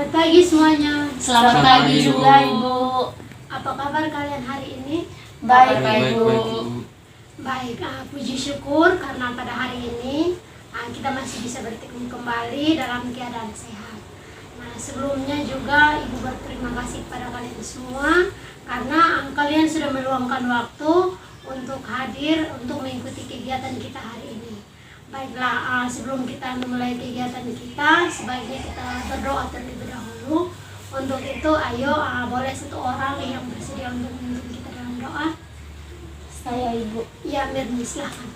Selamat pagi semuanya. Selamat pagi juga Ibu. Apa kabar kalian hari ini? Baik Ibu. Baik, puji syukur karena pada hari ini kita masih bisa bertemu kembali dalam keadaan sehat. Nah, sebelumnya juga Ibu berterima kasih kepada kalian semua karena kalian sudah meluangkan waktu untuk hadir untuk mengikuti kegiatan kita hari ini. Baiklah, sebelum kita memulai kegiatan kita, sebaiknya kita berdoa terlebih dahulu. Untuk itu, ayo boleh satu orang yang bersedia untuk memimpin kita dalam doa. Saya Ibu. Ya, Mirni, silahkan.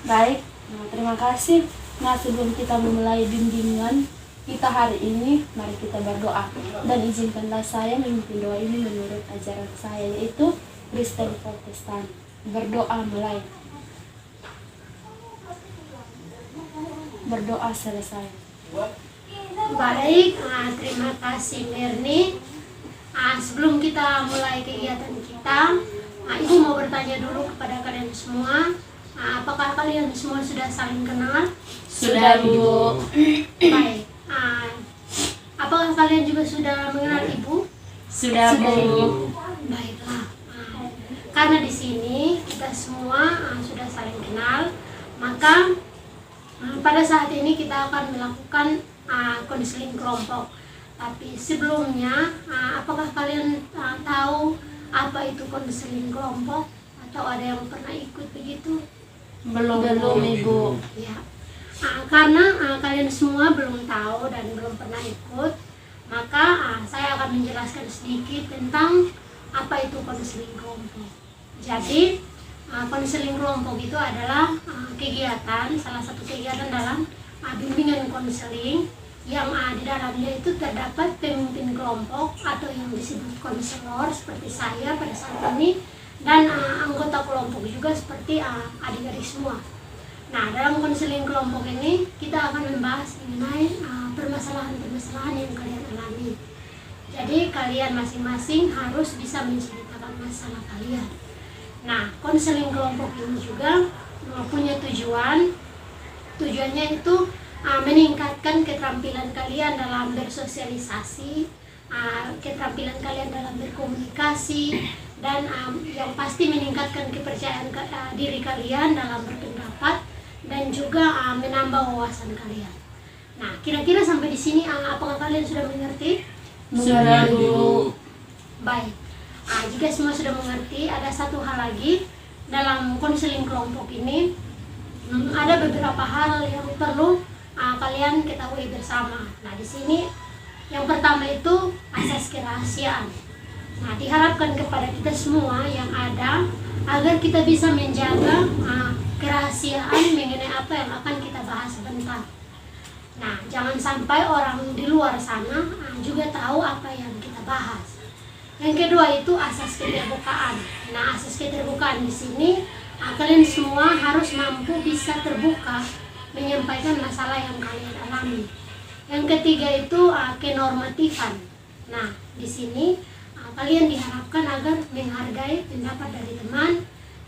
Baik, terima kasih. Nah, sebelum kita memulai bimbingan kita hari ini, mari kita berdoa. Dan izinkanlah saya memimpin doa ini menurut ajaran saya, yaitu Kristen Protestan. Berdoa mulai. Berdoa selesai. Baik, terima kasih Mirni. Sebelum kita mulai kegiatan kita, Ibu mau bertanya dulu kepada kalian semua. Apakah kalian semua sudah saling kenal? Sudah Bu. Baik. Apakah kalian juga sudah mengenal Ibu? Sudah Bu. Baiklah. Karena di sini kita semua sudah saling kenal, maka pada saat ini kita akan melakukan konseling kelompok. Tapi sebelumnya, apakah kalian tahu apa itu konseling kelompok? Atau ada yang pernah ikut begitu? Belum Ibu. Ya. Karena kalian semua belum tahu dan belum pernah ikut, maka saya akan menjelaskan sedikit tentang apa itu konseling kelompok. Jadi, konseling kelompok itu adalah kegiatan, salah satu kegiatan dalam bimbingan konseling yang di dalamnya itu terdapat pemimpin kelompok atau yang disebut konselor seperti saya pada saat ini, dan anggota kelompok juga seperti adik-adik semua. Nah, dalam konseling kelompok ini kita akan membahas mengenai permasalahan-permasalahan yang kalian alami. Jadi kalian masing-masing harus bisa menceritakan masalah kalian. Nah, konseling kelompok ini juga punya tujuan. Tujuannya itu meningkatkan keterampilan kalian dalam bersosialisasi, keterampilan kalian dalam berkomunikasi, dan yang pasti meningkatkan kepercayaan diri kalian dalam berpendapat dan juga menambah wawasan kalian. Nah, kira-kira sampai di sini apakah kalian sudah mengerti? Sudah Bu. Baik. Jika semua sudah mengerti, ada satu hal lagi dalam konseling kelompok ini. Ada beberapa hal yang perlu kalian ketahui bersama. Nah, di sini yang pertama itu asas kerahasiaan. Nah, diharapkan kepada kita semua yang ada agar kita bisa menjaga kerahasiaan mengenai apa yang akan kita bahas sebentar. Nah, jangan sampai orang di luar sana juga tahu apa yang kita bahas. Yang kedua itu asas keterbukaan. Nah, asas keterbukaan di sini kalian semua harus mampu bisa terbuka menyampaikan masalah yang kalian alami. Yang ketiga itu kenormatifan. Nah, di sini kalian diharapkan agar menghargai pendapat dari teman,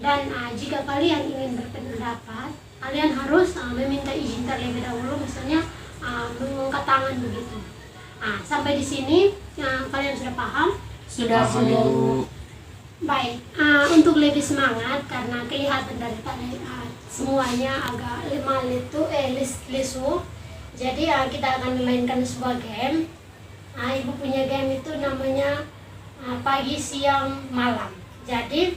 dan jika kalian ingin berpendapat, kalian harus meminta izin terlebih dahulu, misalnya mengangkat tangan begitu. Sampai di sini kalian sudah paham? Sudah Bu. Baik, untuk lebih semangat karena kelihatan dari semuanya agak lesu. Jadi kita akan memainkan sebuah game. Ibu punya game itu namanya pagi, siang, malam. Jadi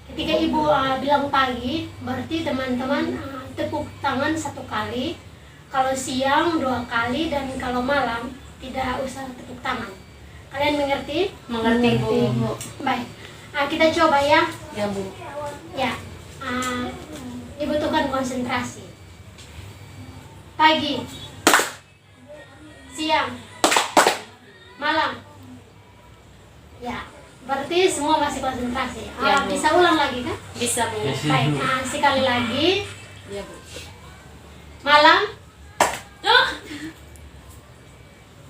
ketika Ibu bilang pagi, berarti teman-teman tepuk tangan 1 kali. Kalau siang 2 kali, dan kalau malam tidak usah tepuk tangan. Kalian mengerti? Mengerti Bu. Baik, kita coba ya. Ya Bu. Ya, dibutuhkan konsentrasi. Pagi, siang, malam. Ya, berarti semua masih konsentrasi. Ya, Bu. Bisa ulang lagi kan? Bisa Bu. Baik, sekali lagi. Ya Bu. Malam.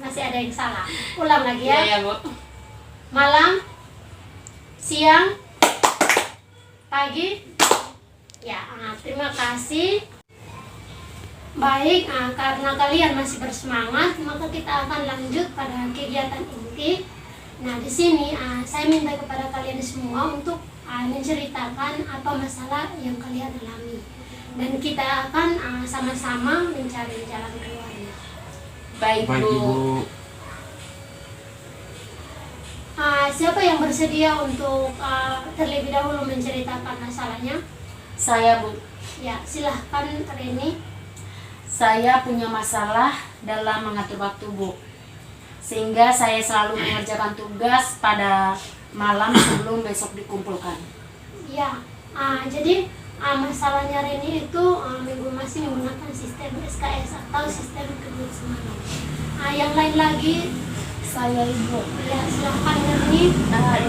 Masih ada yang salah. Ulang lagi ya. Ya Bu. Malam, siang, pagi. Ya, terima kasih. Baik, karena kalian masih bersemangat, maka kita akan lanjut pada kegiatan inti. Nah, di sini saya minta kepada kalian semua untuk menceritakan apa masalah yang kalian alami. Dan kita akan sama-sama mencari jalan keluarnya. Baik, Baik, Bu. Ibu. Siapa yang bersedia untuk terlebih dahulu menceritakan masalahnya? Saya, Bu. Ya, silahkan Reni. Saya punya masalah dalam mengatur waktu, Bu. Sehingga saya selalu mengerjakan tugas pada malam sebelum besok dikumpulkan. Ya, jadi masalahnya Reni itu masih menggunakan sistem SKS atau sistem kebut semalam. Yang lain lagi, Saya, Ibu. ya silahkan Reni.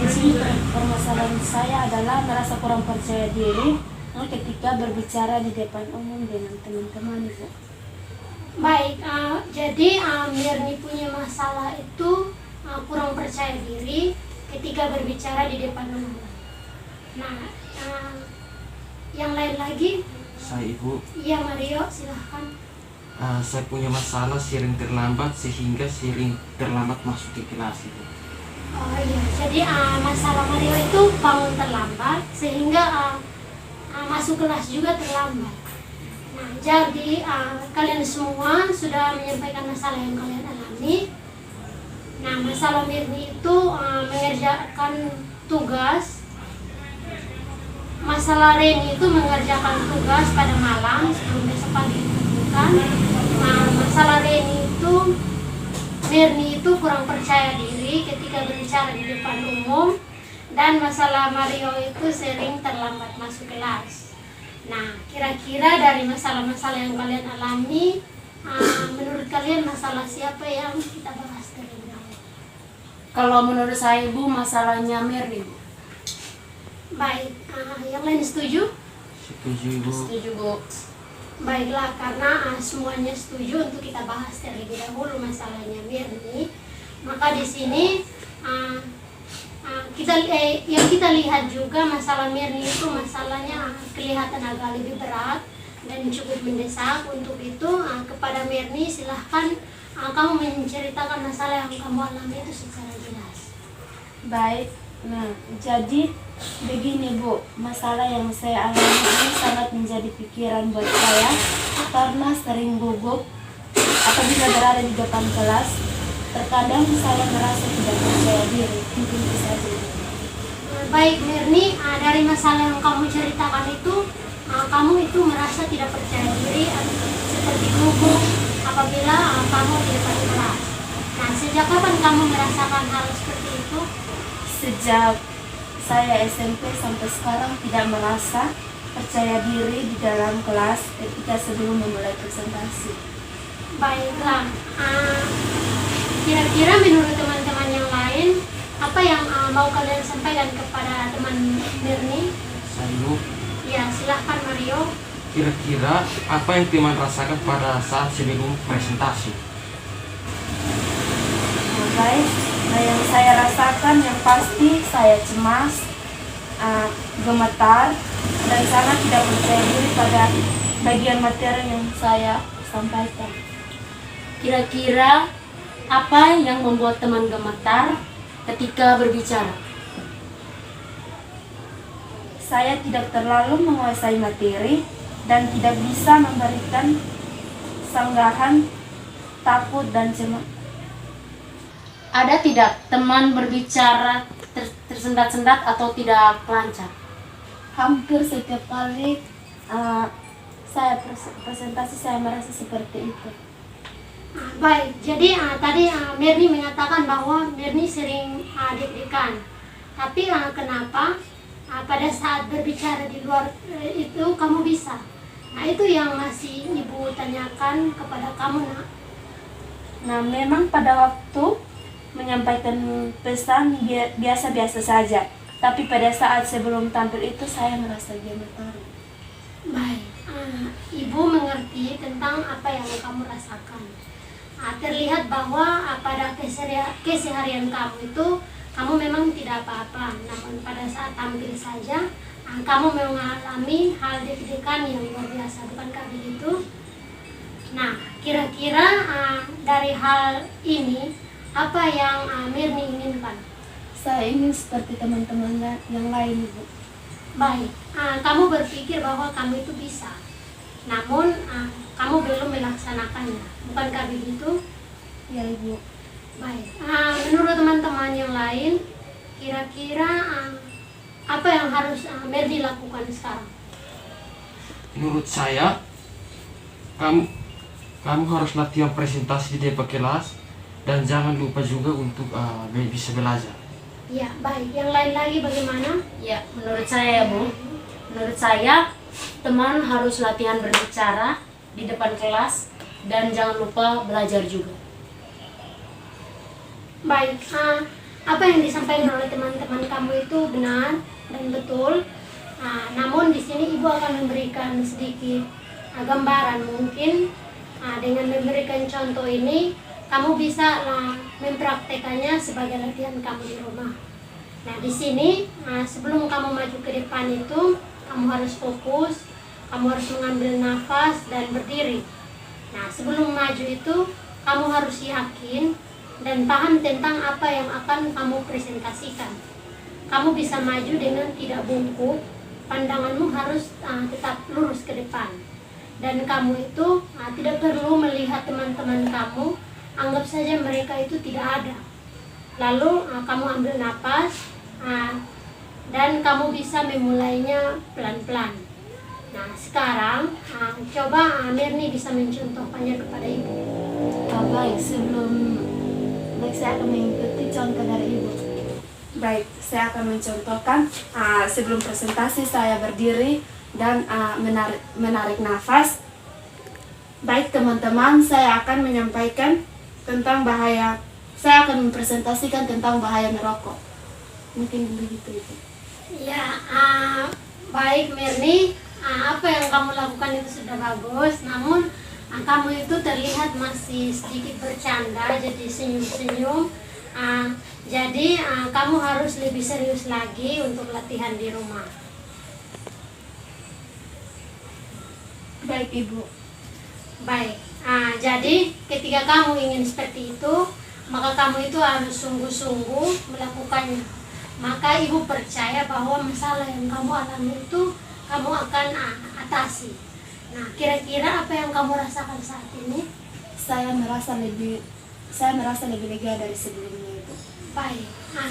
Di sini permasalahan saya adalah merasa kurang percaya diri ketika berbicara di depan umum dengan teman-teman, Ibu. Baik, jadi Mirni punya masalah itu kurang percaya diri ketika berbicara di depan umum. Nah, yang lain lagi, Saya, Ibu. iya Mario, silahkan. Saya punya masalah sering terlambat sehingga sering terlambat masuk ke kelas, Ibu. Oh iya, jadi masalah Mario itu bangun terlambat sehingga masuk kelas juga terlambat. Nah, jadi kalian semua sudah menyampaikan masalah yang kalian alami. Nah, masalah Mirni itu mengerjakan tugas. Masalah Reni itu mengerjakan tugas pada malam sebelum besok pagi dikumpulkan. Nah, masalah Reni itu Mirni itu kurang percaya diri ketika berbicara di depan umum, dan masalah Mario itu sering terlambat masuk kelas. Nah, kira-kira dari masalah-masalah yang kalian alami, menurut kalian masalah siapa yang kita bahas terlebih dahulu? Kalau menurut saya, Bu, masalahnya Mirni, Bu. Baik, yang lain setuju? Setuju, Ibu. Setuju, Bu. Baiklah, karena semuanya setuju untuk kita bahas terlebih dahulu masalahnya Mirni, maka di sini yang kita lihat juga masalah Mirni itu masalahnya kelihatan agak lebih berat dan cukup mendesak. Untuk itu kepada Mirni, silahkan kamu menceritakan masalah yang kamu alami itu secara jelas. Baik. Nah, jadi begini, Bu, masalah yang saya alami ini sangat menjadi pikiran buat saya karena sering gugup apabila berada di depan kelas. Terkadang saya merasa tidak percaya diri. Mungkin itu saja. Baik Mirni, dari masalah yang kamu ceritakan itu, kamu itu merasa tidak percaya diri seperti gugup apabila kamu di depan kelas. Nah, sejak kapan kamu merasakan hal seperti itu? Sejak saya SMP sampai sekarang tidak merasa percaya diri di dalam kelas ketika sebelum memulai presentasi. Baiklah, kira-kira menurut teman-teman yang lain, apa yang mau kalian sampaikan kepada teman Mirni? Saya, Ibu. Ya, silahkan Mario. Kira-kira apa yang teman rasakan pada saat sebelum presentasi? Baik, nah yang saya rasakan yang pasti saya cemas, gemetar, dan sangat tidak percaya diri pada bagian materi yang saya sampaikan. Kira-kira apa yang membuat teman gemetar ketika berbicara? Saya tidak terlalu menguasai materi dan tidak bisa memberikan sanggahan, takut, dan cemas. Ada tidak teman berbicara tersendat-sendat atau tidak lancar? Hampir setiap kali saya presentasi saya merasa seperti itu. Baik, jadi tadi Mirni mengatakan bahwa Mirni sering deg-degan. Tapi kenapa pada saat berbicara di luar itu kamu bisa? Nah, itu yang masih Ibu tanyakan kepada kamu, Nak. Nah, memang pada waktu menyampaikan pesan biasa-biasa saja, tapi pada saat sebelum tampil itu saya merasa gemetar. Baik, Ibu mengerti tentang apa yang kamu rasakan. Terlihat bahwa pada keseharian kamu itu kamu memang tidak apa-apa, namun pada saat tampil saja kamu mengalami hal deg-degan yang luar biasa, bukankah begitu? Nah, kira-kira dari hal ini apa yang Mirni inginkan? Saya ingin seperti teman-teman yang lain, Ibu. Baik, kamu berpikir bahwa kamu itu bisa, namun kamu belum melaksanakannya, bukankah begitu? Ya, Ibu. Baik, menurut teman-teman yang lain, kira-kira apa yang harus Mirni lakukan sekarang? Menurut saya, kamu harus latihan presentasi di depan kelas dan jangan lupa juga untuk bisa belajar. Ya, baik. Yang lain lagi bagaimana? Ya, menurut saya ya Bu, menurut saya teman harus latihan berbicara di depan kelas dan jangan lupa belajar juga. Baik, apa yang disampaikan oleh teman-teman kamu itu benar dan betul. Namun di sini Ibu akan memberikan sedikit gambaran mungkin dengan memberikan contoh ini kamu bisa mempraktekannya sebagai latihan kamu di rumah. Nah, di sini sebelum kamu maju ke depan itu kamu harus fokus, kamu harus mengambil nafas dan berdiri. Nah, sebelum maju itu kamu harus yakin dan paham tentang apa yang akan kamu presentasikan. Kamu bisa maju dengan tidak bungkuk, pandanganmu harus tetap lurus ke depan. Dan kamu itu tidak perlu melihat teman-teman kamu, anggap saja mereka itu tidak ada. Lalu kamu ambil napas dan kamu bisa memulainya pelan-pelan. Nah, sekarang coba Mirni bisa mencontohkannya kepada Ibu. Baik, saya akan mengikuti contoh dari Ibu. Baik, saya akan mencontohkan sebelum presentasi saya berdiri dan menarik nafas. Baik teman-teman, saya akan menyampaikan tentang bahaya. Saya akan mempresentasikan tentang bahaya merokok. Mungkin begitu Ibu. Ya, baik Mirni, apa yang kamu lakukan itu sudah bagus. Namun kamu itu terlihat masih sedikit bercanda, jadi senyum-senyum. Jadi kamu harus lebih serius lagi untuk latihan di rumah. Baik Ibu. Baik, jadi ketika kamu ingin seperti itu, maka kamu itu harus sungguh-sungguh melakukannya. Maka Ibu percaya bahwa masalah yang kamu alami itu kamu akan atasi. Nah, kira-kira apa yang kamu rasakan saat ini? Saya merasa lebih lega dari sebelumnya Ibu. Baik,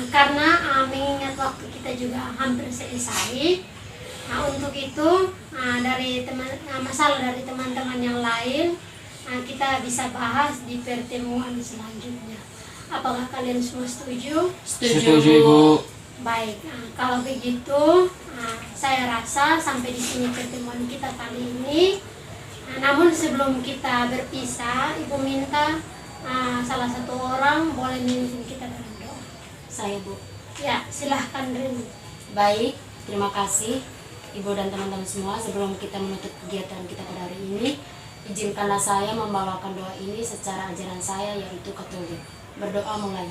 karena mengingat waktu kita juga hampir selesai. Nah, untuk itu dari masalah dari teman-teman yang lain kita bisa bahas di pertemuan selanjutnya. Apakah kalian semua setuju? Setuju Ibu. Baik, kalau begitu saya rasa sampai di sini pertemuan kita kali ini. Namun sebelum kita berpisah, Ibu minta salah satu orang boleh memimpin kita dalam doa. Saya Bu. Ya, silahkan Rini. Baik, terima kasih Ibu dan teman-teman semua. Sebelum kita menutup kegiatan kita pada hari ini, izinkanlah saya membawakan doa ini secara ajaran saya, yaitu Katolik. Berdoa mulai.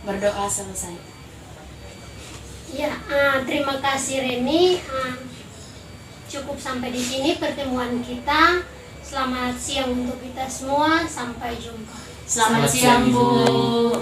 Berdoa selesai. Ya, terima kasih Reni. Cukup sampai di sini pertemuan kita. Selamat siang untuk kita semua. Sampai jumpa. Selamat siang Bu.